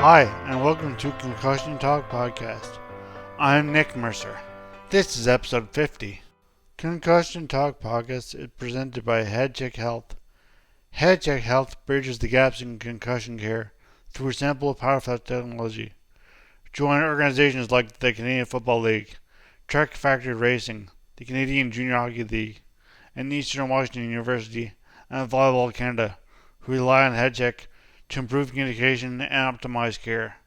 Hi, and welcome to Concussion Talk Podcast. I'm Nick Mercer. This is episode 50. Concussion Talk Podcast is presented by HeadCheck Health. HeadCheck Health bridges the gaps in concussion care through simple, powerful technology. Join organizations like the Canadian Football League, Track Factory Racing, the Canadian Junior Hockey League, and Eastern Washington University and Volleyball Canada, who rely on HeadCheck to improve communication and optimize care.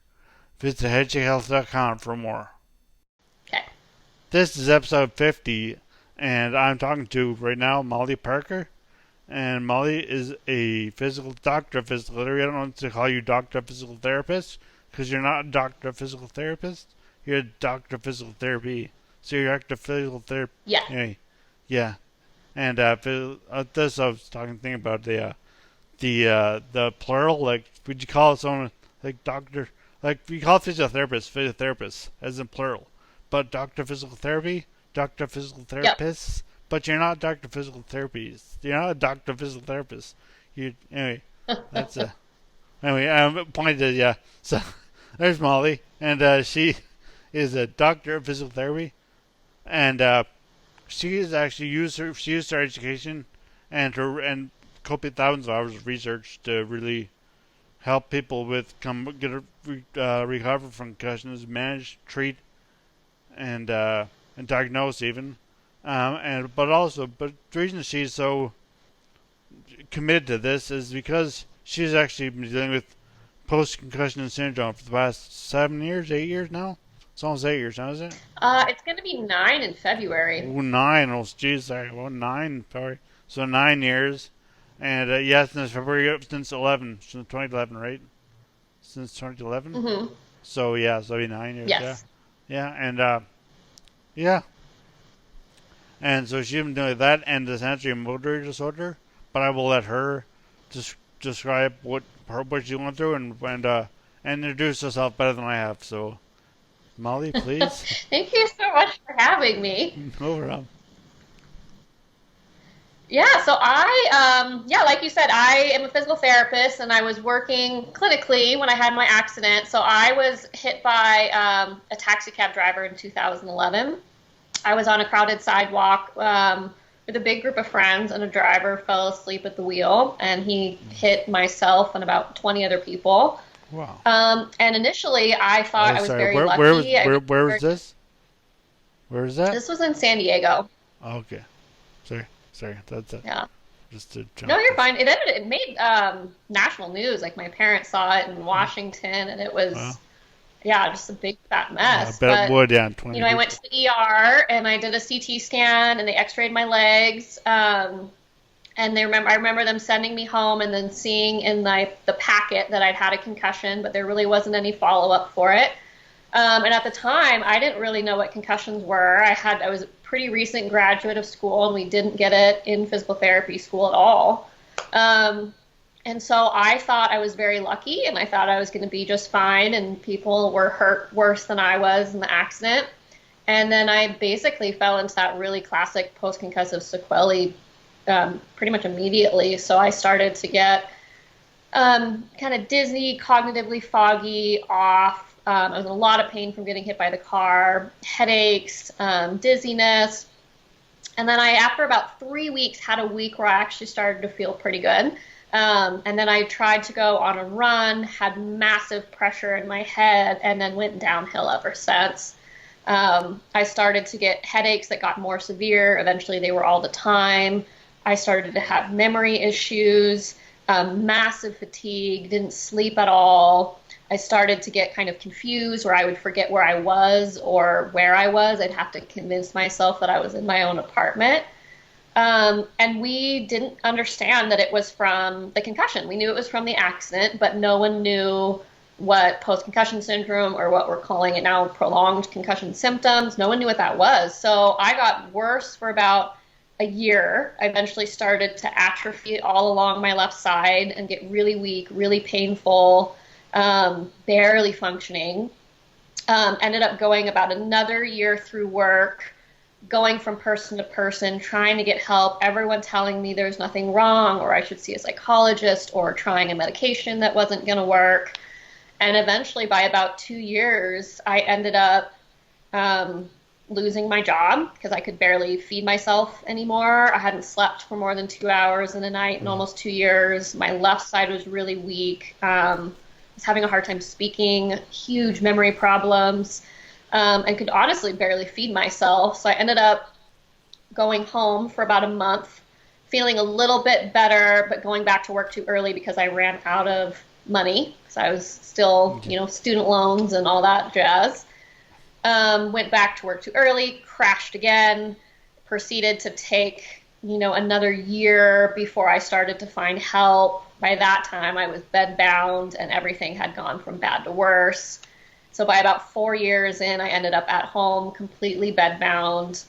Visit headcheckhealth.com for more. Okay. This is episode 50, and I'm talking to right now Molly Parker. And Molly is a doctor of physical therapy. I don't want to call you doctor of physical therapist because you're not a doctor of physical therapist. You're a doctor of physical therapy. So you're a doctor of physical therapy. Yeah. Anyway, yeah. And this I was thinking about the plural. Like, would you call someone like doctor? Like, we call physiotherapist, as in plural. But doctor of physical therapy, doctor of physical therapists. Yep. But you're not doctor of physical therapies. You're not a doctor of physical therapist. Anyway, that's a. Anyway, I'm pointed. Yeah. So there's Molly, and she is a doctor of physical therapy, and she has actually used her education and copious thousands of hours of research to really help people recover from concussions, manage, treat, and diagnose even. But the reason she's so committed to this is because she's actually been dealing with post-concussion syndrome for the past 8 years now. It's almost 8 years now, is it? It's going to be 9 in February. Oh, 9. Oh, geez, sorry. Well, 9, sorry. So 9 years. And, since February, since 2011, right? Since 2011? Mm-hmm. So, yeah, so it'll be 9 years. Yes. Yeah, and, yeah. And so she's been doing that and the sensory motor disorder. But I will let her describe what she went through and introduce herself better than I have. So, Molly, please. Thank you so much for having me. No problem. Yeah, so like you said, I am a physical therapist, and I was working clinically when I had my accident. So I was hit by a taxi cab driver in 2011. I was on a crowded sidewalk with a big group of friends, and a driver fell asleep at the wheel, and he hit myself and about 20 other people. Wow. And initially, I thought I was very lucky. Where was this? Where is that? This was in San Diego. Oh, okay. Sorry. That's it. Yeah. Just to jump. No, you're fine. It made national news. Like, my parents saw it in Washington, and it was, just a big fat mess. I bet it would, yeah. 20 I went to the ER, and I did a CT scan, and they x-rayed my legs. And I remember them sending me home and then seeing in the packet that I'd had a concussion, but there really wasn't any follow-up for it. And at the time, I didn't really know what concussions were. I was a pretty recent graduate of school, and we didn't get it in physical therapy school at all. And so I thought I was very lucky, and I thought I was going to be just fine, and people were hurt worse than I was in the accident. And then I basically fell into that really classic post-concussive sequelae pretty much immediately. So I started to get kind of dizzy, cognitively foggy, off. I was in a lot of pain from getting hit by the car, headaches, dizziness. And then after about 3 weeks, had a week where I actually started to feel pretty good. And then I tried to go on a run, had massive pressure in my head, and then went downhill ever since. I started to get headaches that got more severe. Eventually, they were all the time. I started to have memory issues, massive fatigue, didn't sleep at all. I started to get kind of confused where I would forget where I was or where I was. I'd have to convince myself that I was in my own apartment. And we didn't understand that it was from the concussion. We knew it was from the accident, but no one knew what post-concussion syndrome, or what we're calling it now, prolonged concussion symptoms. No one knew what that was. So I got worse for about a year. I eventually started to atrophy all along my left side and get really weak, really painful, barely functioning. Ended up going about another year through work, going from person to person, trying to get help, everyone telling me there's nothing wrong, or I should see a psychologist, or trying a medication that wasn't going to work. And eventually, by about 2 years, I ended up um, losing my job because I could barely feed myself anymore. I hadn't slept for more than 2 hours in a night in almost 2 years. My left side was really weak. I was having a hard time speaking, huge memory problems, and could honestly barely feed myself. So I ended up going home for about a month, feeling a little bit better, but going back to work too early because I ran out of money. So I was still, student loans and all that jazz. Went back to work too early, crashed again, proceeded to take, another year before I started to find help. By that time, I was bedbound and everything had gone from bad to worse. So by about 4 years in, I ended up at home, completely bedbound,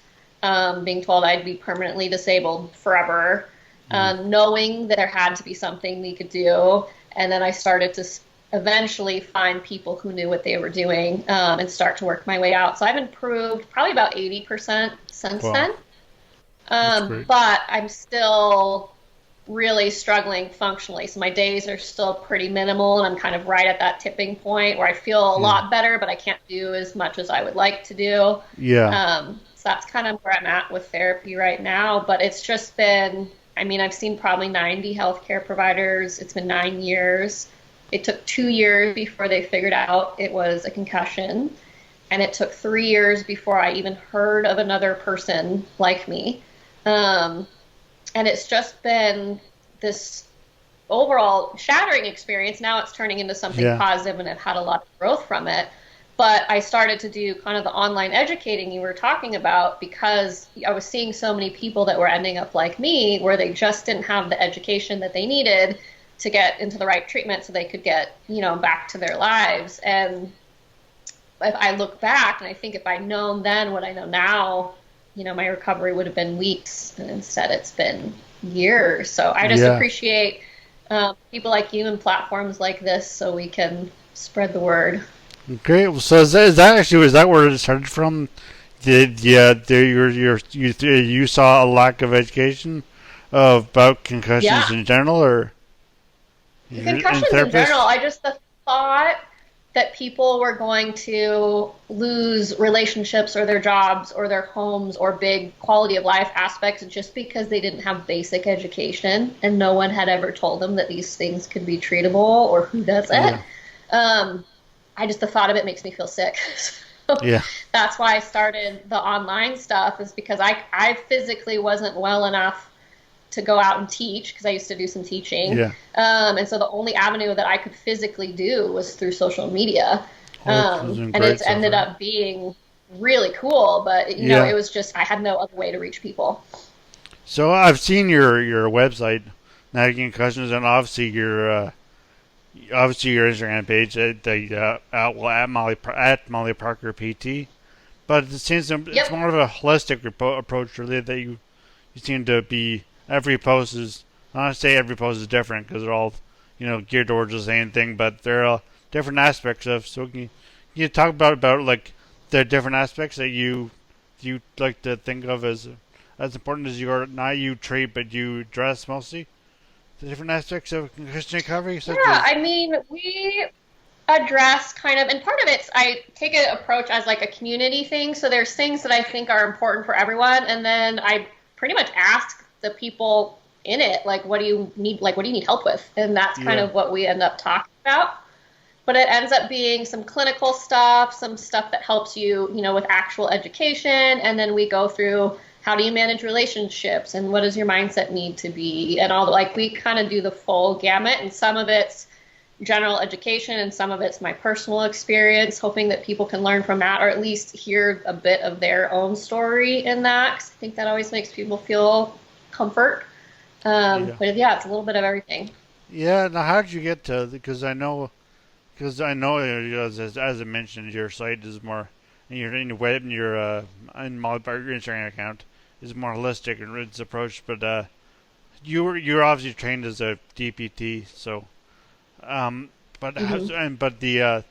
being told I'd be permanently disabled forever, knowing that there had to be something we could do. And then I started to eventually find people who knew what they were doing, and start to work my way out. So I've improved probably about 80% since then. But I'm still really struggling functionally. So my days are still pretty minimal, and I'm kind of right at that tipping point where I feel a lot better, but I can't do as much as I would like to do. So that's kind of where I'm at with therapy right now. But it's just been, I've seen probably 90 healthcare providers. It's been 9 years. It took 2 years before they figured out it was a concussion. And it took 3 years before I even heard of another person like me. And it's just been this overall shattering experience. Now it's turning into something positive, and I've had a lot of growth from it. But I started to do kind of the online educating you were talking about because I was seeing so many people that were ending up like me, where they just didn't have the education that they needed to get into the right treatment so they could get, back to their lives. And if I look back, and I think if I'd known then what I know now, my recovery would have been weeks, and instead it's been years. So I just appreciate people like you and platforms like this so we can spread the word. Great. Well, so is that where it started from? You saw a lack of education about concussions in general, or concussions in general? I just the thought that people were going to lose relationships or their jobs or their homes or big quality of life aspects just because they didn't have basic education, and no one had ever told them that these things could be treatable or who does it. The thought of it makes me feel sick. So that's why I started the online stuff, is because I physically wasn't well enough to go out and teach, because I used to do some teaching. And so the only avenue that I could physically do was through social media. And it's ended up being really cool, but it was just, I had no other way to reach people. So I've seen your website, Navigating Concussions, and obviously your Instagram page at Molly Parker PT. But it seems it's more of a holistic approach, really, that you seem to be. Every post is, I don't say every post is different because they're all, geared towards the same thing, but there are different aspects of. So can you talk about like the different aspects that you like to think of as important as you treat, but you address mostly the different aspects of concussion recovery? We address kind of, and part of it's, I take an approach as like a community thing. So there's things that I think are important for everyone, and then I pretty much ask the people in it, like, what do you need? Like, what do you need help with? And that's kind of what we end up talking about. But it ends up being some clinical stuff, some stuff that helps you, with actual education. And then we go through, how do you manage relationships, and what does your mindset need to be, and all we kind of do the full gamut. And some of it's general education, and some of it's my personal experience, hoping that people can learn from that, or at least hear a bit of their own story in that, 'cause I think that always makes people feel comfort. But it's a little bit of everything. Now how did you get to, because I know as I mentioned, your site is more, and your web, and your Molly Parker Instagram account is more holistic in its approach, but you're obviously trained as a DPT, so but the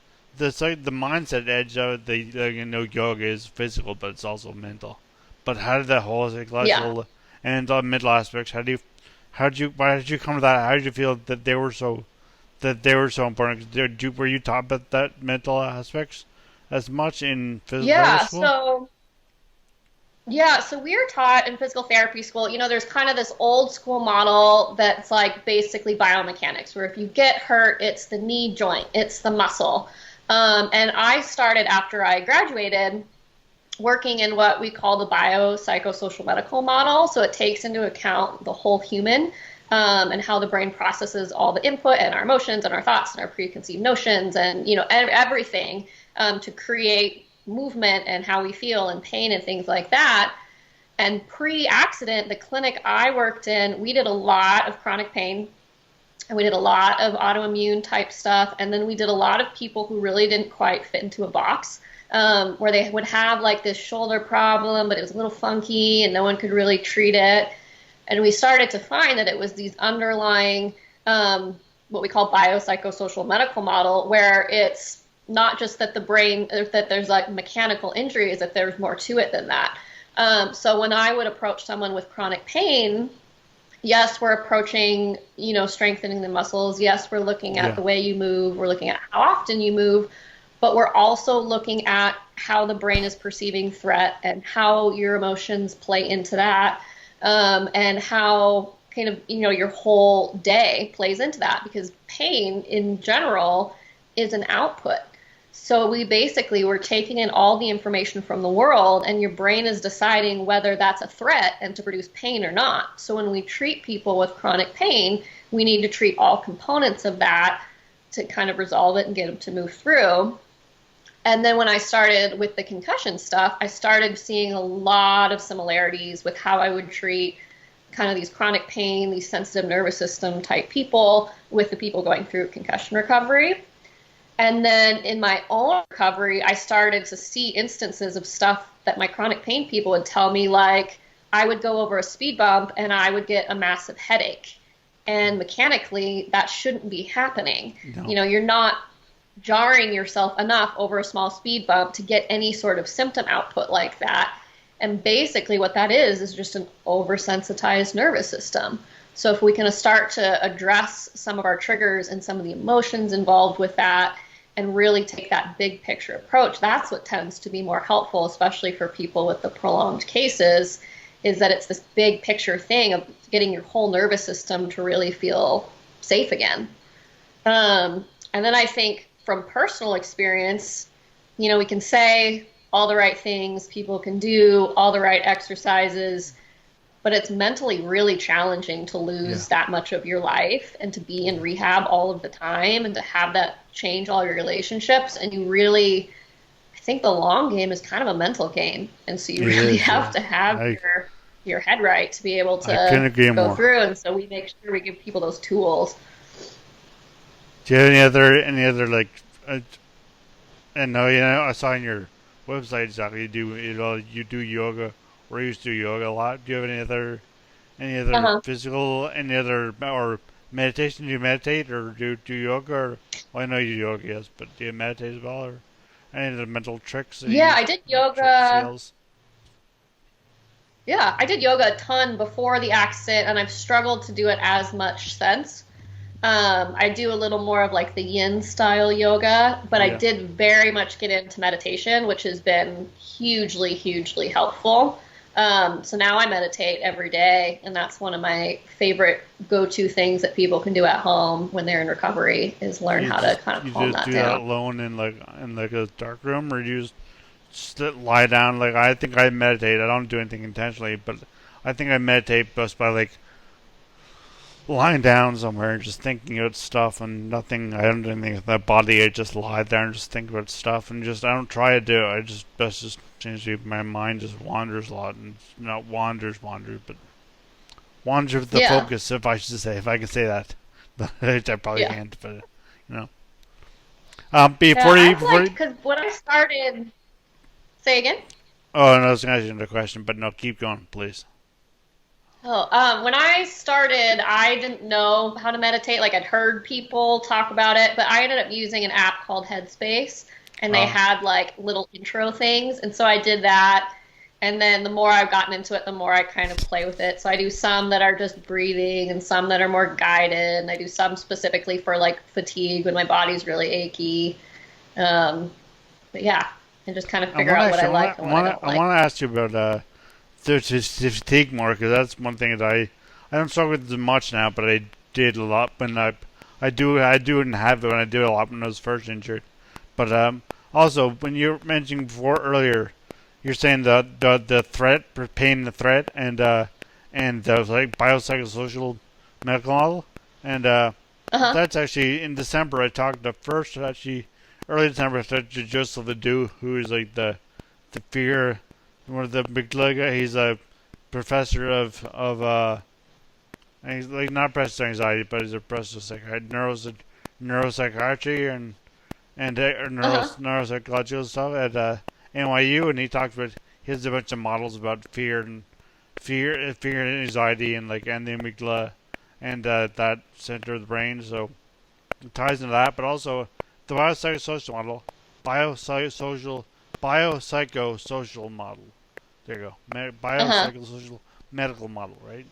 mindset edge of it, yoga is physical, but it's also mental. But how did that holistic level and the mental aspects? Why did you come to that? How did you feel that that they were so important. Were you taught about that mental aspects as much in physical therapy Yeah, school? so we are taught in physical therapy school, there's kind of this old school model that's like basically biomechanics, where if you get hurt, it's the knee joint, it's the muscle. And I started after I graduated working in what we call the biopsychosocial medical model. So it takes into account the whole human, and how the brain processes all the input and our emotions and our thoughts and our preconceived notions and, everything, to create movement and how we feel and pain and things like that. And pre-accident, the clinic I worked in, we did a lot of chronic pain and we did a lot of autoimmune type stuff. And then we did a lot of people who really didn't quite fit into a box, where they would have like this shoulder problem, but it was a little funky and no one could really treat it. And we started to find that it was these underlying, what we call biopsychosocial medical model, where it's not just that the brain, that there's like mechanical injuries, that there's more to it than that. So when I would approach someone with chronic pain, yes, we're approaching, strengthening the muscles. Yes, we're looking at the way you move. We're looking at how often you move. But we're also looking at how the brain is perceiving threat and how your emotions play into that, and how kind of, your whole day plays into that, because pain in general is an output. So we basically were taking in all the information from the world, and your brain is deciding whether that's a threat and to produce pain or not. So when we treat people with chronic pain, we need to treat all components of that to kind of resolve it and get them to move through. And then when I started with the concussion stuff, I started seeing a lot of similarities with how I would treat kind of these chronic pain, these sensitive nervous system type people with the people going through concussion recovery. And then in my own recovery, I started to see instances of stuff that my chronic pain people would tell me, like I would go over a speed bump and I would get a massive headache. And mechanically, that shouldn't be happening. No. You're not jarring yourself enough over a small speed bump to get any sort of symptom output like that. And basically what that is just an oversensitized nervous system. So if we can start to address some of our triggers and some of the emotions involved with that and really take that big picture approach, that's what tends to be more helpful, especially for people with the prolonged cases, is that it's this big picture thing of getting your whole nervous system to really feel safe again. And then I think from personal experience, we can say all the right things, people can do all the right exercises, but it's mentally really challenging to lose that much of your life and to be in rehab all of the time and to have that change all your relationships. And you really, I think the long game is kind of a mental game. And so you really have to have your head right to be able to go through. And so we make sure we give people those tools. Do you have any other like? I saw on your website exactly you do yoga, or you used to do yoga a lot. Do you have any other physical, any other or meditation? Do you meditate or do yoga? Or, well, I know you do yoga, yes, but do you meditate as well, or any of the mental tricks? Yeah, I did yoga. Yeah, I did yoga a ton before the accident, and I've struggled to do it as much since. I do a little more of like the yin style yoga, but I did very much get into meditation, which has been hugely, hugely helpful. So now I meditate every day, and that's one of my favorite go-to things that people can do at home when they're in recovery, is learn how to kind of calm that down. You just do that alone in a dark room, or you just lie down? Like, I think I meditate. I don't do anything intentionally, but I think I meditate just by like lying down somewhere and just thinking about stuff and nothing. I don't do anything with my body. I just lie there and just think about stuff, and I don't try to do it. That's just seems to be, my mind just wanders a lot, and not wanders, but wanders with the focus, if I can say that. But I probably can't, but because when I started, say again. Oh, no, I was going to ask you another question, but no, keep going, please. When I started, I didn't know how to meditate. Like, I'd heard people talk about it, but I ended up using an app called Headspace, and they had like little intro things. And so I did that. And then the more I've gotten into it, the more I kind of play with it. So I do some that are just breathing and some that are more guided. And I do some specifically for like fatigue when my body's really achy. But yeah, and just kind of figure out what I like and what I don't I like. want to ask you about the fatigue more because that's one thing that I don't struggle with as much now, but I did a lot when I do and have it when I did a lot when I was first injured. But also when you were mentioning before earlier, you're saying the threat, pain, the threat, and the like biopsychosocial medical model, and Uh-huh. that's actually in December. I talked to first actually early December. I talked to Joseph Ledoux, who is like the fear one of the big guy. He's a professor of he's like not professor of anxiety, but he's a professor of neuropsychiatry and Uh-huh. neuropsychological stuff at NYU, and he talks about he has a bunch of models about fear and anxiety, and like and the amygdala and that center of the brain. So it ties into that, but also the biopsychosocial model, biopsychosocial biopsychosocial model. There you go, Uh-huh. biopsychosocial medical model, right?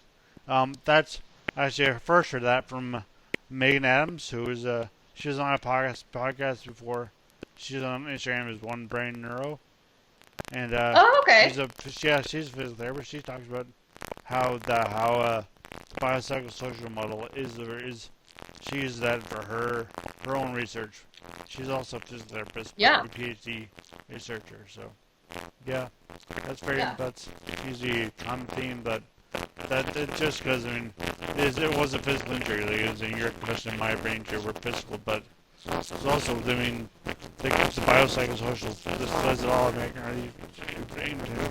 That's actually I first heard that from Megan Adams, who is she was on a podcast before. She's on Instagram as One Brain Neuro, and Oh, okay. she's a physical therapist. She talks about the biopsychosocial model is she uses that for her own research. She's also a physical therapist, but Yeah. a PhD researcher. So yeah, Yeah. that's usually a common theme, but that it just because I mean it was a physical injury. Like it was in your question, my brain injury were physical, but it's also I mean it comes to biopsychosocial. This does it all. I mean,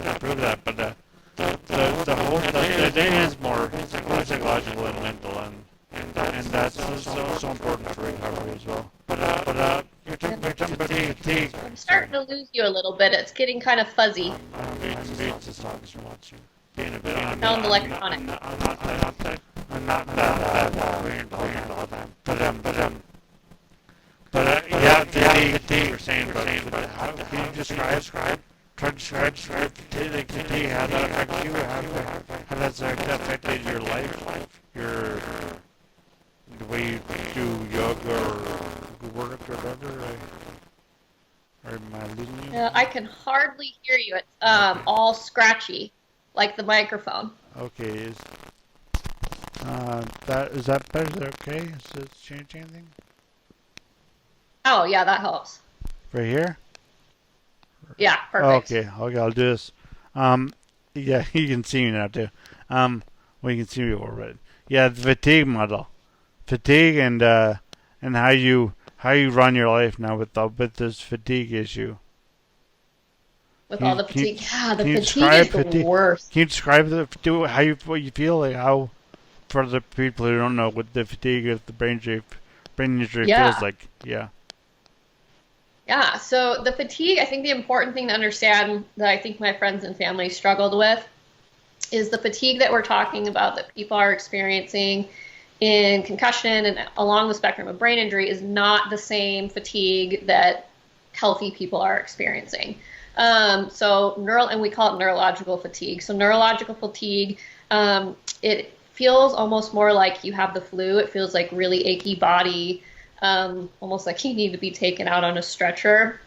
to prove that, but the whole the idea is more psychological and mental, and that's so important for recovery as well. But you're talking about fatigue. I'm starting to lose you a little bit. It's getting kind of fuzzy. I'm being just talking so much. Being a bit on. Sounds electronic. I'm not that weird all the time. But yeah, fatigue. You're saying, but how can you describe? Try to describe fatigue. How that affects you? How that's affected your life, your the way you do yoga or work or whatever. Or am I losing you? I can hardly hear you. It's Okay. all scratchy, like the microphone. Okay. Is that better? Is that okay? Does it change anything? Oh, yeah, that helps. Right here? Yeah, perfect. Okay. Okay, I'll do this. Um, yeah, you can see me now too. Well, you can see me over it. Yeah, the fatigue model, fatigue, and how you run your life now with this fatigue issue. With Can all you the can you, fatigue. Yeah, the can you fatigue describe is the fatigue? worst. Can you describe how you what you feel like how for the people who don't know what the fatigue of the brain injury feels Yeah. like? Yeah. Yeah. So the fatigue, I think the important thing to understand that I think my friends and family struggled with is the fatigue that we're talking about that people are experiencing in concussion and along the spectrum of brain injury is not the same fatigue that healthy people are experiencing. So neural, and we call it neurological fatigue. So neurological fatigue, it feels almost more like you have the flu. It feels like really achy body, almost like you need to be taken out on a stretcher.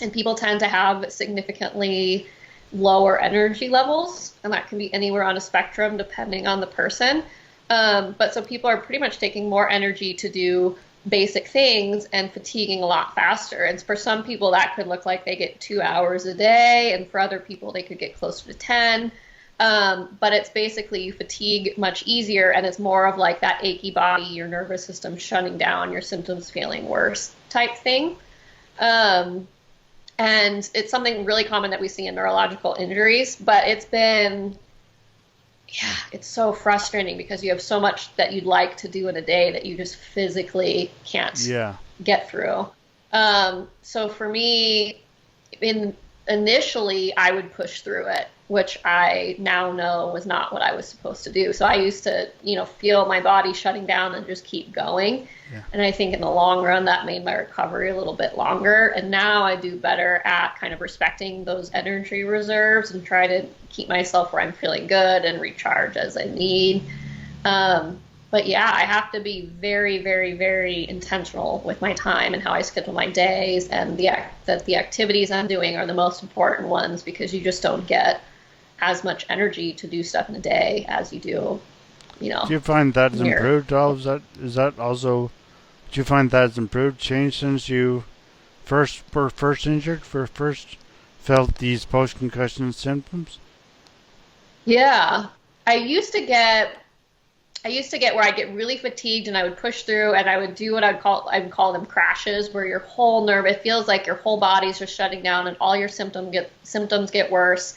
And people tend to have significantly lower energy levels, and that can be anywhere on a spectrum depending on the person. But so people are pretty much taking more energy to do basic things and fatiguing a lot faster. And for some people, that could look like they get 2 hours a day, and for other people, they could get closer to 10. But it's basically you fatigue much easier, and it's more of like that achy body, your nervous system shutting down, your symptoms feeling worse type thing. Um, and it's something really common that we see in neurological injuries, but yeah, it's so frustrating because you have so much that you'd like to do in a day that you just physically can't Yeah. get through. So for me, initially, I would push through it. which I now know was not what I was supposed to do. So I used to, feel my body shutting down and just keep going. Yeah. And I think in the long run, that made my recovery a little bit longer. And now I do better at kind of respecting those energy reserves and try to keep myself where I'm feeling good and recharge as I need. But yeah, I have to be very, very, very intentional with my time and how I schedule my days, and that the activities I'm doing are the most important ones, because you just don't get as much energy to do stuff in a day as you do, Do you find that's when you're. improved? Is that also? Do you find that's improved, changed since you were first injured, first felt these post concussion symptoms? Yeah, I used to get I used to get where I'd get really fatigued and I would push through and I would do what I would call them crashes, where your whole nerve, it feels like your whole body's just shutting down and all your symptoms get worse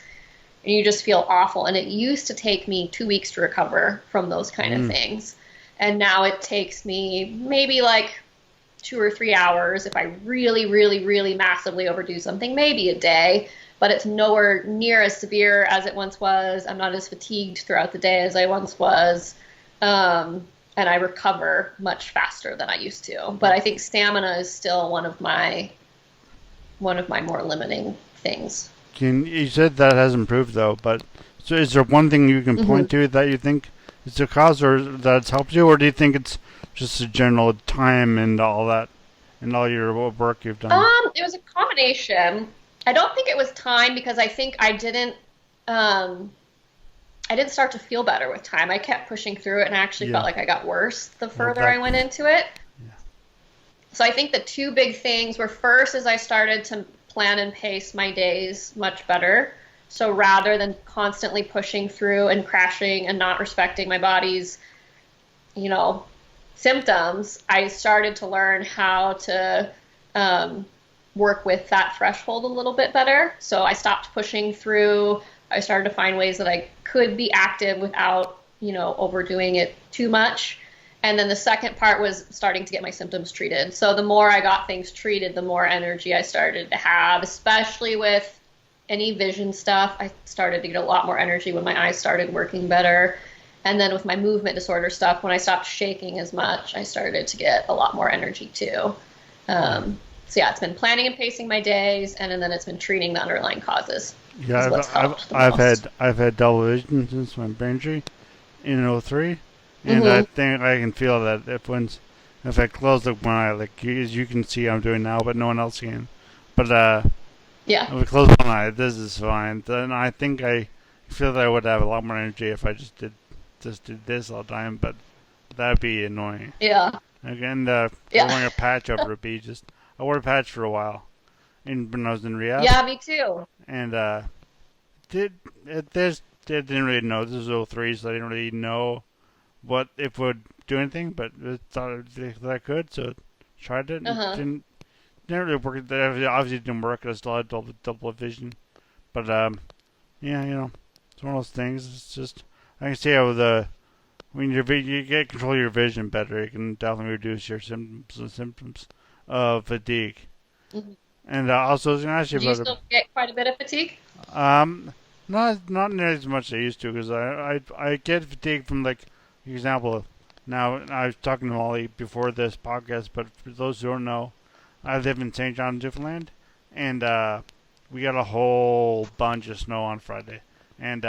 and you just feel awful. And it used to take me 2 weeks to recover from those kind of things. And now it takes me maybe like 2 or 3 hours if I really, really, really massively overdo something, maybe a day, but it's nowhere near as severe as it once was. I'm not as fatigued throughout the day as I once was. And I recover much faster than I used to. But I think stamina is still one of my more limiting things. You said that has improved though, but so is there one thing you can point to that you think is the cause, or that's helped you, or do you think it's just a general time and all that, and all your work you've done? It was a combination. I don't think it was time, because I think I didn't start to feel better with time. I kept pushing through it and I actually felt like I got worse the further I went into it. Yeah. So I think the two big things were, first is I started to plan and pace my days much better. So rather than constantly pushing through and crashing and not respecting my body's, symptoms, I started to learn how to work with that threshold a little bit better. So I stopped pushing through. I started to find ways that I could be active without, overdoing it too much. And then the second part was starting to get my symptoms treated. So the more I got things treated, the more energy I started to have, especially with any vision stuff. I started to get a lot more energy when my eyes started working better. And then with my movement disorder stuff, when I stopped shaking as much, I started to get a lot more energy too. So yeah, it's been planning and pacing my days, and then it's been treating the underlying causes. Yeah, I've had double vision since my brain injury in '03, and I think I can feel that if I close one eye, like you can see I'm doing now, but no one else can. But yeah, if I close one eye, this is fine. Then I think I feel that I would have a lot more energy if I just did this all the time, but that'd be annoying. Yeah. Again, wearing a patch over it, I wore a patch for a while, when I was in rehab. Yeah, me too. And didn't really know, this was '03, so I didn't really know what it would do anything, but I thought that I could, so tried it. And didn't really work. It obviously didn't work. I still had double vision, but yeah, it's one of those things. It's just I can see how when you get control of your vision better, you can definitely reduce your symptoms of fatigue. And also, I was going to ask you Do you about still get quite a bit of fatigue? not nearly as much as I used to, because I get fatigue from, like, for example. Now, I was talking to Molly before this podcast, but for those who don't know, I live in St. John's, Newfoundland, and we got a whole bunch of snow on Friday, and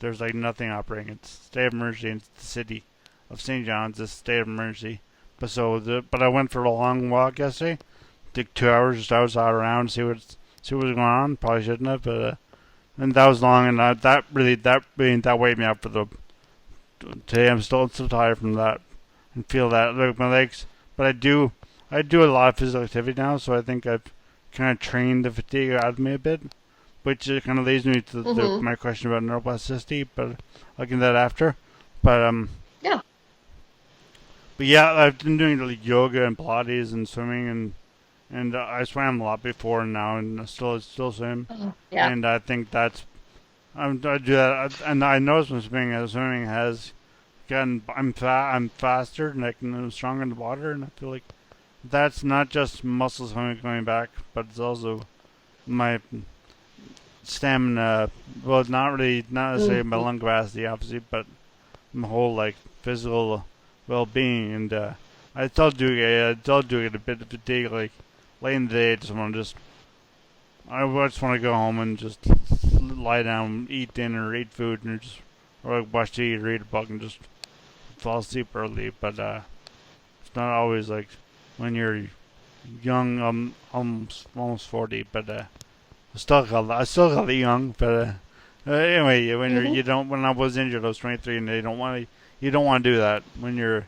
there's like nothing operating. It's state of emergency in the city of St. John's. It's state of emergency. But I went for a long walk yesterday. Took 2 hours just outside around, see what was going on. Probably shouldn't have, but and that was long, and that weighed me out for the. Today I'm still tired from that, and feel that like my legs. But I do a lot of physical activity now, so I think I've kind of trained the fatigue out of me a bit, which kind of leads me to my question about neuroplasticity. But I'll get that after. But Yeah. But yeah, I've been doing like yoga and Pilates and swimming, and I swam a lot before and now, and I still swim. Yeah. And I think I do that, and I notice when swimming has gotten I'm faster and I'm stronger in the water, and I feel like that's not just muscles going back, but it's also my stamina. Well, not necessarily my Mm-hmm. lung capacity, obviously, but my whole like physical well-being. And I still do get a bit of fatigue. Like late in the day, I just want to go home and just lie down, eat dinner, eat food, and just or like watch TV, read a book, and just fall asleep early. But it's not always like when you're young. I'm almost 40, but I still got young. But anyway, Mm-hmm. when I was injured, I was 23, and you don't want to do that when you're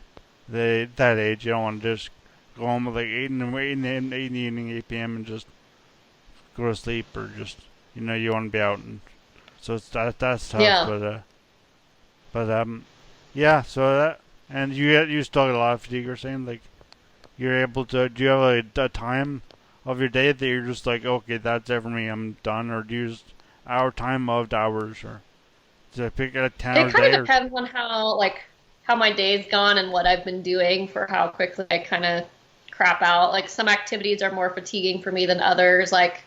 that age. You don't want to just go home at like 8 in the evening, 8 p.m. and just go to sleep, or just you want to be out. And so that's tough. Yeah. But yeah. So that and you still get a lot of fatigue. You're saying like you're able to. Do you have a time of your day that you're just like, okay, that's it for me, I'm done, or do you just time of hours, or do I pick a 10 hour It kind day, of or depends on how my day's gone and what I've been doing for how quickly I kind of crap out. Like some activities are more fatiguing for me than others. Like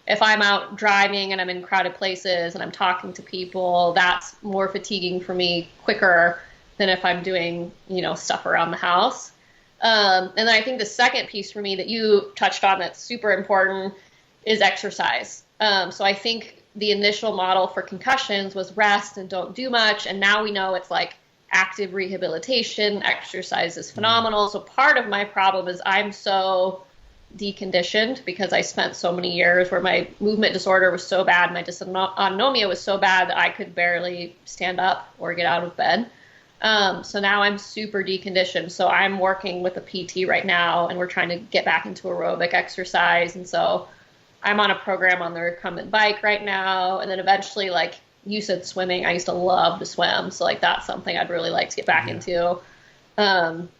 if I'm out driving and I'm in crowded places and I'm talking to people, that's more fatiguing for me quicker than if I'm doing, stuff around the house. And then I think the second piece for me that you touched on that's super important is exercise. So I think the initial model for concussions was rest and don't do much. And now we know it's like active rehabilitation, exercise is phenomenal. So part of my problem is I'm so deconditioned because I spent so many years where my movement disorder was so bad, my dysautonomia was so bad that I could barely stand up or get out of bed. So now I'm super deconditioned. So I'm working with a PT right now, and we're trying to get back into aerobic exercise. And so I'm on a program on the recumbent bike right now. And then eventually, like you said, swimming. I used to love to swim. So like that's something I'd really like to get back yeah? into.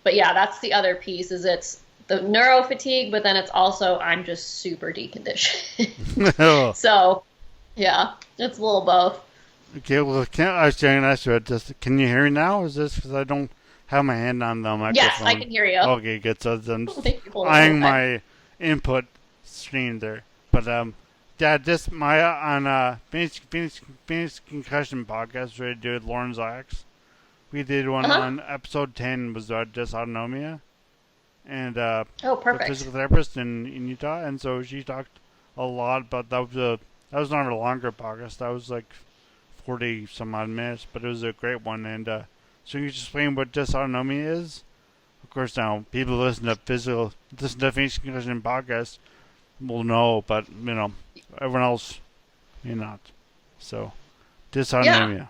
But yeah, that's the other piece is it's the neuro fatigue, but then it's also I'm just super deconditioned. Oh, So yeah, it's a little both. okay. Well, I was going to ask you. Just can you hear me now? Is this because I don't have my hand on the Yes, I microphone? can hear you. Okay, good. So I'm just Thank you for the whole eyeing time. my input screen there. But yeah, this my on Phoenix Concussion podcast we did with Lauren Zacks. We did one Uh-huh. on episode 10 was about dysautonomia, and Oh, the perfect. physical therapist in Utah, and so she talked a lot about that was not a longer podcast. That was like 40 some odd minutes, but it was a great one. And so you just explain what dysautonomia is. Of course, now people listen to Phoenix Concussion podcast will know, but everyone else may not. So Yeah. dysautonomia.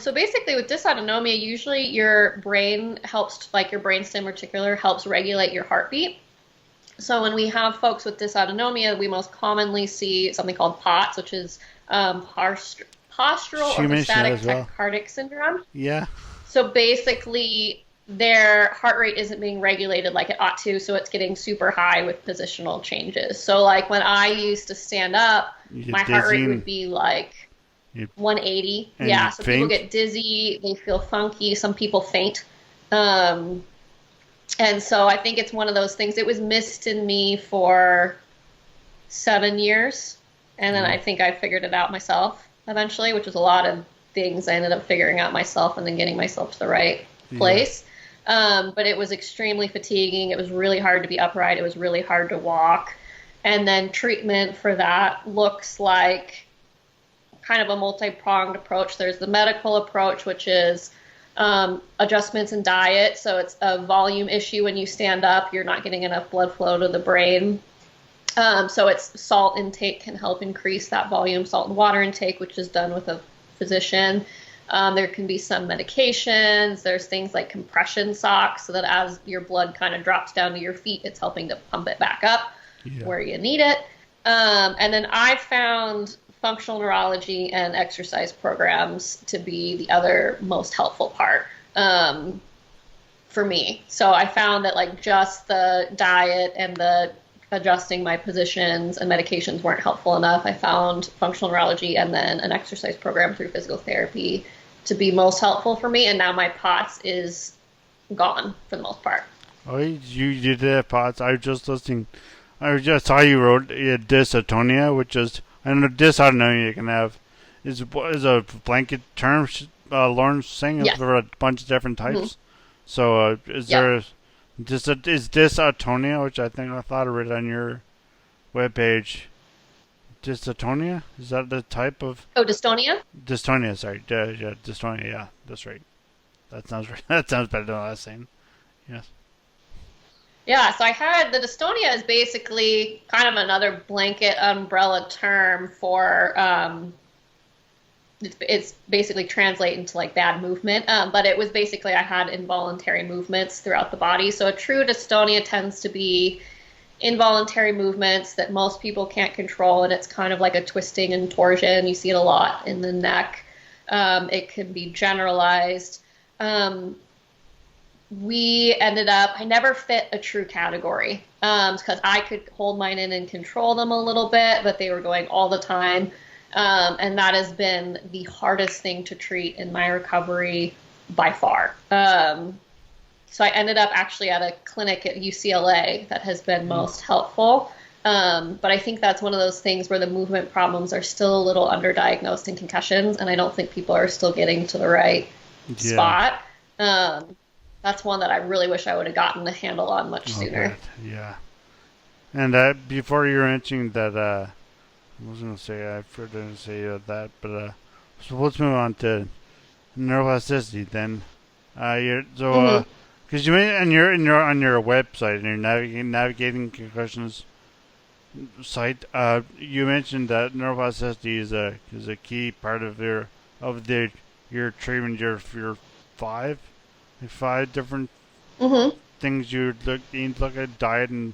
So basically with dysautonomia, usually your brain helps, like your brainstem reticular helps regulate your heartbeat. So when we have folks with dysautonomia, we most commonly see something called POTS, which is postural She mentioned that orthostatic as well. tachycardic syndrome. Yeah. So basically, their heart rate isn't being regulated like it ought to, so it's getting super high with positional changes. So like when I used to stand up, You my get heart rate dizzy would be like you, 180. and Yeah, you so people faint. get dizzy, they feel funky, some people faint. Um, and so I think it's one of those things. It was missed in me for 7 years, and then Mm. I think I figured it out myself eventually, which was a lot of things I ended up figuring out myself and then getting myself to the right Yeah. place. But it was extremely fatiguing. It was really hard to be upright. It was really hard to walk. And then treatment for that looks like kind of a multi-pronged approach. There's the medical approach, which is adjustments in diet. So it's a volume issue when you stand up. You're not getting enough blood flow to the brain. So it's salt intake can help increase that volume, salt and water intake, which is done with a physician. There can be some medications. There's things like compression socks so that as your blood kind of drops down to your feet, it's helping to pump it back up Yeah. where you need it. And then I found functional neurology and exercise programs to be the other most helpful part for me. So I found that like just the diet and the adjusting my positions and medications weren't helpful enough. I found functional neurology and then an exercise program through physical therapy to be most helpful for me. And now my POTS is gone for the most part. Oh, you did that, Potts. I was just listening. I just saw you wrote dysautonia, which is And dysautonomia can have is a blanket term. Lauren's saying Yes. for a bunch of different Hmm. types. So is Yep. there is dysautonia, which I thought I read on your webpage. Dysautonia, is that the type of Oh, dystonia? dystonia? Sorry, yeah, dystonia. Yeah, that's right. That sounds right. That sounds better than what I was saying. Yes. Yeah, so I had the dystonia is basically kind of another blanket umbrella term for it's basically translate into like bad movement. But it was basically I had involuntary movements throughout the body. So a true dystonia tends to be involuntary movements that most people can't control, and it's kind of like a twisting and torsion. You see it a lot in the neck. It can be generalized. We ended up, I never fit a true category because I could hold mine in and control them a little bit, but they were going all the time. And that has been the hardest thing to treat in my recovery by far. So I ended up actually at a clinic at UCLA that has been most helpful. But I think that's one of those things where the movement problems are still a little underdiagnosed in concussions, and I don't think people are still getting to the right Yeah. spot. That's one that I really wish I would have gotten a handle on much Oh, sooner. bad. Yeah. And before you were mentioning that, I was gonna say I forgot to say that, but so let's move on to neuroplasticity then. You're Hmm. because you made on your website and your navigating concussions site, you mentioned that neuroplasticity is a key part of your treatment. Your five five different Hmm. things you look at: diet and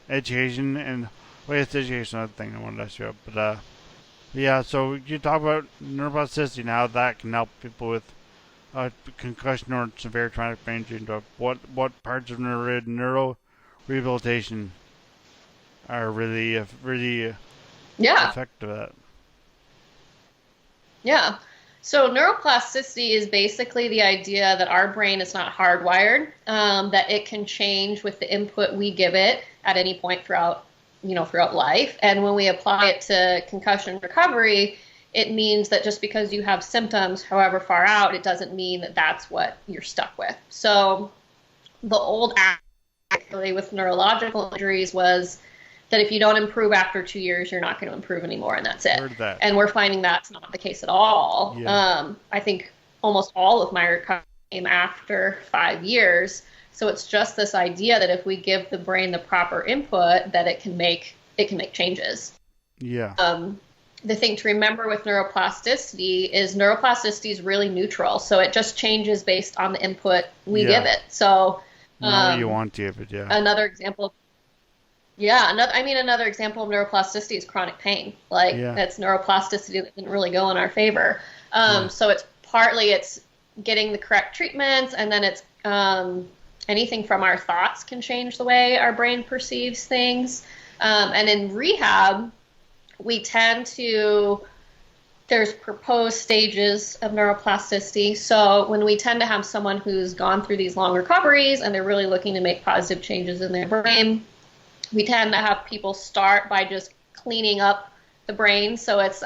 education and wait, it's education another thing I wanted to ask you about. But yeah, so you talk about neuroplasticity and how that can help people with concussion or severe traumatic brain injury. What parts of neuro rehabilitation are really Yeah. effective at? Yeah. So neuroplasticity is basically the idea that our brain is not hardwired, that it can change with the input we give it at any point throughout life. And when we apply it to concussion recovery, it means that just because you have symptoms, however far out, it doesn't mean that that's what you're stuck with. So the old actually with neurological injuries was that if you don't improve after 2 years, you're not going to improve anymore, and that's it. Heard that. And we're finding that's not the case at all. Yeah. I think almost all of my recovery came after 5 years. So it's just this idea that if we give the brain the proper input, that it can make changes. Yeah. The thing to remember with neuroplasticity is really neutral. So it just changes based on the input we give Yeah. it. So Not what you um, want to, but yeah. another example yeah, another example of neuroplasticity is chronic pain. Like Yeah. that's neuroplasticity that didn't really go in our favor. Yeah. So it's getting the correct treatments, and then it's anything from our thoughts can change the way our brain perceives things. And in rehab, we tend to there's proposed stages of neuroplasticity. So when we tend to have someone who's gone through these long recoveries and they're really looking to make positive changes in their brain, we tend to have people start by just cleaning up the brain. So it's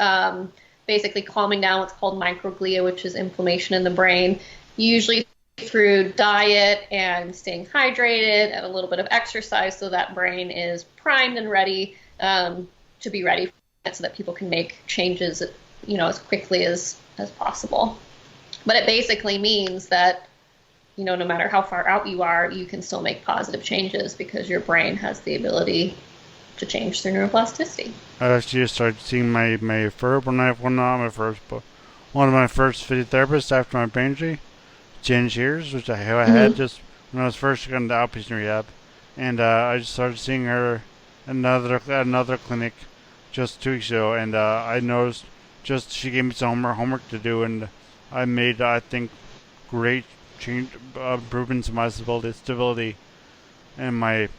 basically calming down what's called microglia, which is inflammation in the brain, usually through diet and staying hydrated and a little bit of exercise so that brain is primed and ready to be ready for it so that people can make changes as quickly as possible. But it basically means that no matter how far out you are, you can still make positive changes because your brain has the ability to change through neuroplasticity. I actually just started seeing my first when I well not my first but one of my first physiotherapists after my brain injury, Jen Shears, which I had Mm-hmm. just when I was first going to outpatient rehab, and I just started seeing her at another clinic just 2 weeks ago, and I noticed just she gave me some homework to do, and I made I think great change improvements in my stability, and my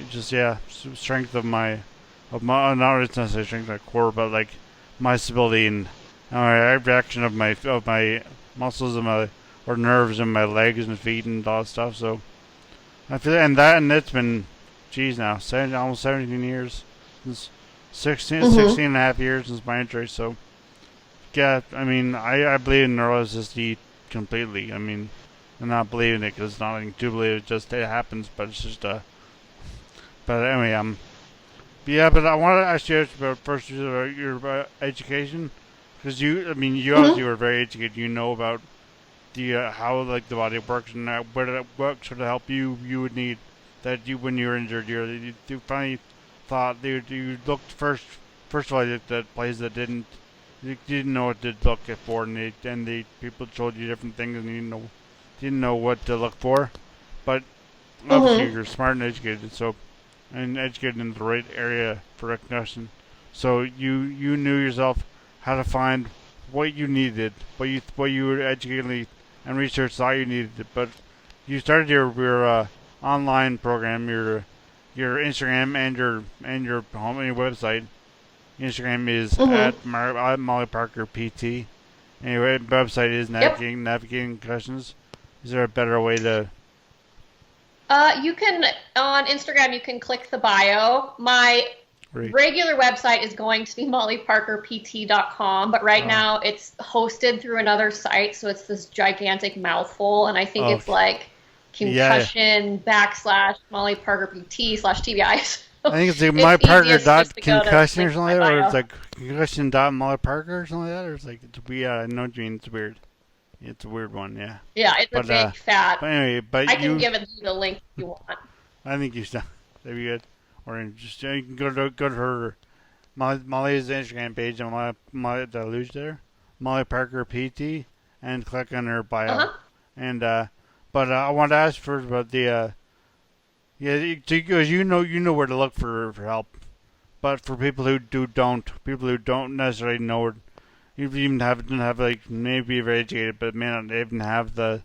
just yeah strength of my not necessarily strength of my core, but like my stability and my reaction of my muscles and my or nerves in my legs and feet and all that stuff. So I feel and it's been geez now almost 17 years since Mm-hmm. 16 and a half years since my injury. So yeah, I mean, I believe in neuroplasticity completely. I mean, I'm not believing it because it's not like to believe it. Just it happens, but it's just But anyway, yeah. But I want to ask you about first about your education, because I mean, you obviously Mm-hmm. were very educated. You know about the how like the body works and what sort of help you would need that you when you were injured. You finally thought you looked first of all at places that you didn't know what to look for, and the people told you different things, and you didn't know what to look for. But obviously, Mm-hmm. you're smart and educated, and educated in the right area for recognition. So you knew yourself how to find what you needed, what you were educatedly and research thought you needed. But you started your online program, your Instagram and your home and your website. Instagram is Mm-hmm. at Molly Parker PT. Anyway, website is Yep. navigating concussions. Is there a better way to You can on Instagram. You can click the bio. My read? regular website is going to be mollyparkerpt.com, but right Oh, now it's hosted through another site, so it's this gigantic mouthful, and I think oh, it's like yeah. concussion backslash Molly Parker PT slash TBI. I So think it's like it's my Parker easiest dot just to go to concussion or link to something my like that, or it's bio. like concussion dot Molly Parker or something like that, or it's like it's weird. Yeah, I know what you mean. It's weird. It's a weird one, yeah. Yeah, it's a But big fat. but anyway, I can give it the link if you want. I think you should. That'd be good. Or just you can go to her Molly's Instagram page and Molly did I lose there? Molly Parker PT and click on her Uh bio. huh. And but I want to ask first about the yeah because you know where to look for help. But for people who don't necessarily know where, you even didn't have like maybe very educated, but may not even have the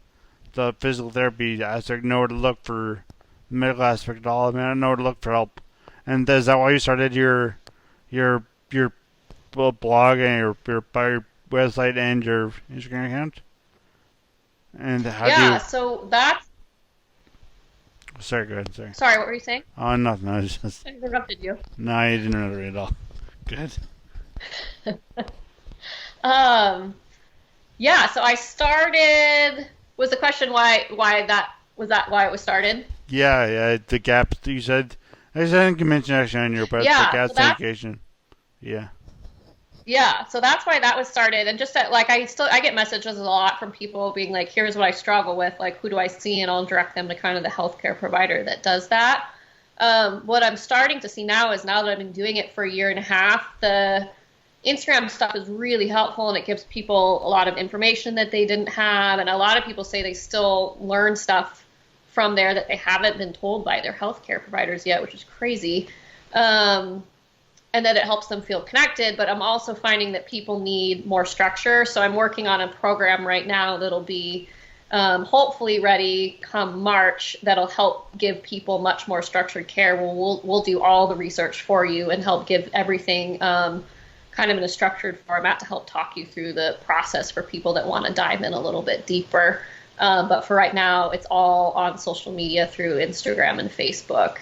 physical therapy aspect, know where to look for the medical aspect at all. I mean, I know where to look for help. And is that why you started your blog and your website and your Instagram account? And how do Yeah. you? So that's. Sorry, go ahead. Sorry. Sorry, what were you saying? Oh, nothing. I was just I interrupted you. no, I didn't know it at all. Good. Um. Yeah. So I started. Was the question why it was started? Yeah, yeah. The gap you said. I think you mentioned actually on your but the Yeah. So gaps in that's education. Yeah. Yeah, so that's why that was started. And just that, like, I get messages a lot from people being like, here's what I struggle with. Like, who do I see? And I'll direct them to kind of the healthcare provider that does that. What I'm starting to see now is now that I've been doing it for a year and a half, the Instagram stuff is really helpful and it gives people a lot of information that they didn't have. And a lot of people say they still learn stuff from there that they haven't been told by their healthcare providers yet, which is crazy. Um, and that it helps them feel connected. But I'm also finding that people need more structure. So I'm working on a program right now that'll be hopefully ready come March that'll help give people much more structured care. We'll do all the research for you and help give everything kind of in a structured format to help talk you through the process for people that want to dive in a little bit deeper. But for right now, it's all on social media through Instagram and Facebook.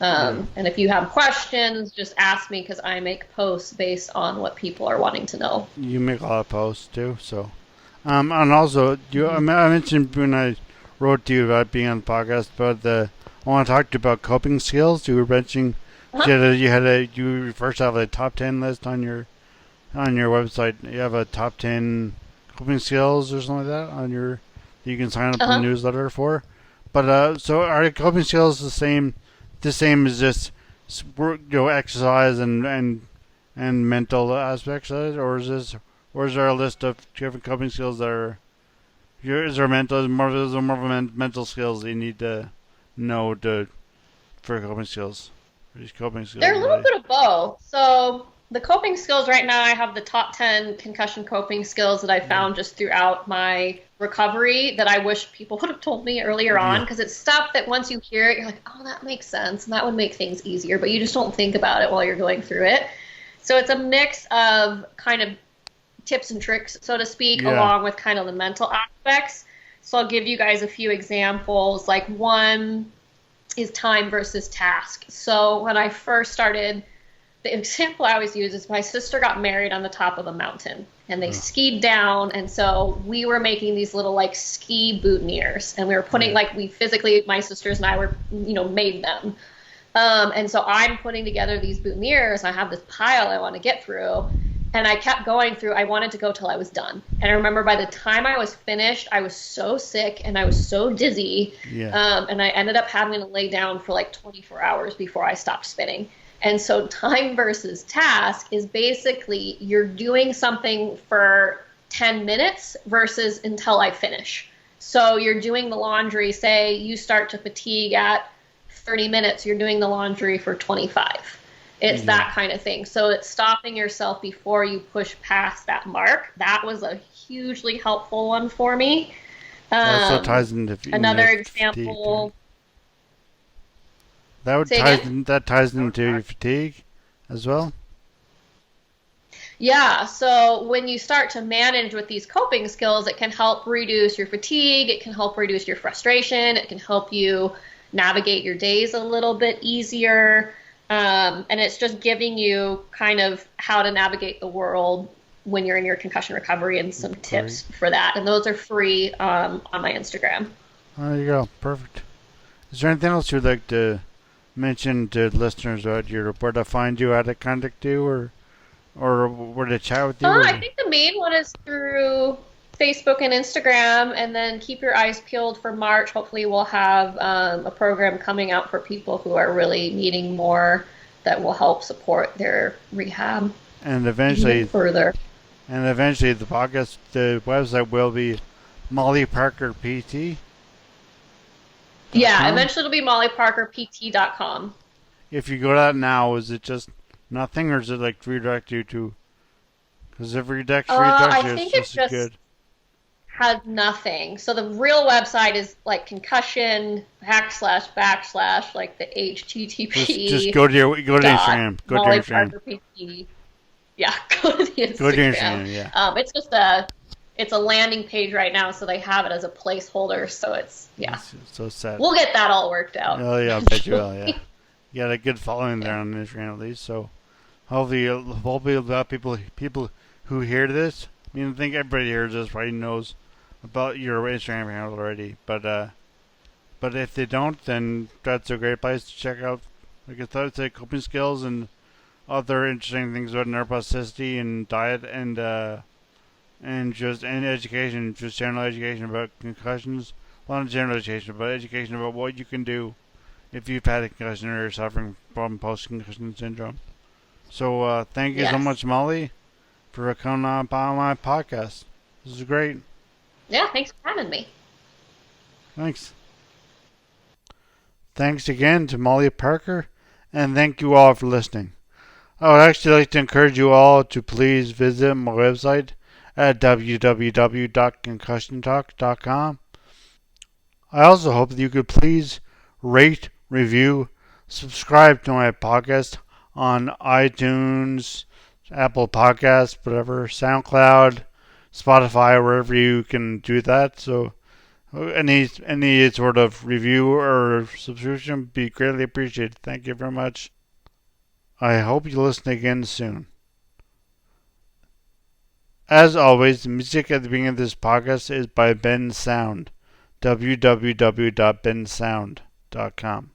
Yeah. And if you have questions, just ask me because I make posts based on what people are wanting to know. You make a lot of posts too, so. And also, Mm-hmm. I mentioned when I wrote to you about being on the podcast, but I want to talk to you about coping skills. You were mentioning Uh-huh. you first have a top 10 list on your website. You have a top 10 coping skills or something like that that you can sign up in the Uh-huh. newsletter for. But so are coping skills the same as just work, exercise and mental aspects of it, or is there a list of different coping skills that are? Is there is there more of a mental skills that you need to know for coping skills? For these coping They're skills, a little really. bit of both. So the coping skills right now, I have the top 10 concussion coping skills that I Yeah. found just throughout my recovery that I wish people would have told me earlier on Yeah. because it's stuff that once you hear it, you're like, oh, that makes sense. And that would make things easier, but you just don't think about it while you're going through it. So it's a mix of kind of tips and tricks, so to speak, Yeah. along with kind of the mental aspects. So I'll give you guys a few examples. Like one is time versus task. So when I first started the example I always use is my sister got married on the top of a mountain and they Oh, skied down. And so we were making these little like ski boutonnieres and we were putting yeah. like we physically, my sisters and I were, made them. And so I'm putting together these boutonnieres. And I have this pile I want to get through. And I kept going through. I wanted to go till I was done. And I remember by the time I was finished, I was so sick and I was so dizzy. Yeah. And I ended up having to lay down for like 24 hours before I stopped spinning. And so time versus task is basically you're doing something for 10 minutes versus until I finish. So you're doing the laundry, say you start to fatigue at 30 minutes, you're doing the laundry for 25. It's Yeah. that kind of thing. So it's stopping yourself before you push past that mark. That was a hugely helpful one for me. Also ties into Another fatigue. example. That would Say again? that ties into your fatigue as well. Yeah, so when you start to manage with these coping skills, it can help reduce your fatigue, it can help reduce your frustration, it can help you navigate your days a little bit easier. And it's just giving you kind of how to navigate the world when you're in your concussion recovery and some Great. tips for that. And those are free on my Instagram. There you go. Perfect. Is there anything else you'd like to mention to listeners about your where to find you, how to contact you, or where to chat with you? I think the main one is through Facebook and Instagram, and then keep your eyes peeled for March. Hopefully, we'll have a program coming out for people who are really needing more that will help support their rehab And even further. the podcast, the website will be Molly Parker PT. Yeah, eventually it'll be mollyparkerpt.com. If you go to that now, is it just nothing, or is it like redirect you to? Because if redirect I you, it's think it just as just good. has nothing. So the real website is like concussion / like the Just HTTP go to dot Instagram. Go to Molly Instagram. Parker PT. Yeah, go to the Go to Instagram. Instagram. Yeah. It's a landing page right now, so they have it as a placeholder. So yeah, It's so sad. we'll get that all worked out. Oh yeah, I bet you will. Yeah. You got a good following there on Instagram at least. So hopefully a lot of people who hear this. I mean, I think everybody hears this probably knows about your Instagram handle already. But if they don't, then that's a great place to check out. Like I thought, say coping skills and other interesting things about neuroplasticity and diet and education, just general education about concussions. A lot of general education, but education about what you can do if you've had a concussion or you're suffering from post-concussion syndrome. So thank you so Yes. much, Molly, for coming on my podcast. This is great. Yeah, thanks for having me. Thanks. Thanks again to Molly Parker, and thank you all for listening. I would actually like to encourage you all to please visit my website at www.concussiontalk.com. I also hope that you could please rate, review, subscribe to my podcast on iTunes, Apple Podcasts, whatever, SoundCloud, Spotify, wherever you can do that. So any sort of review or subscription would be greatly appreciated. Thank you very much. I hope you listen again soon. As always, the music at the beginning of this podcast is by Ben Sound. www.bensound.com.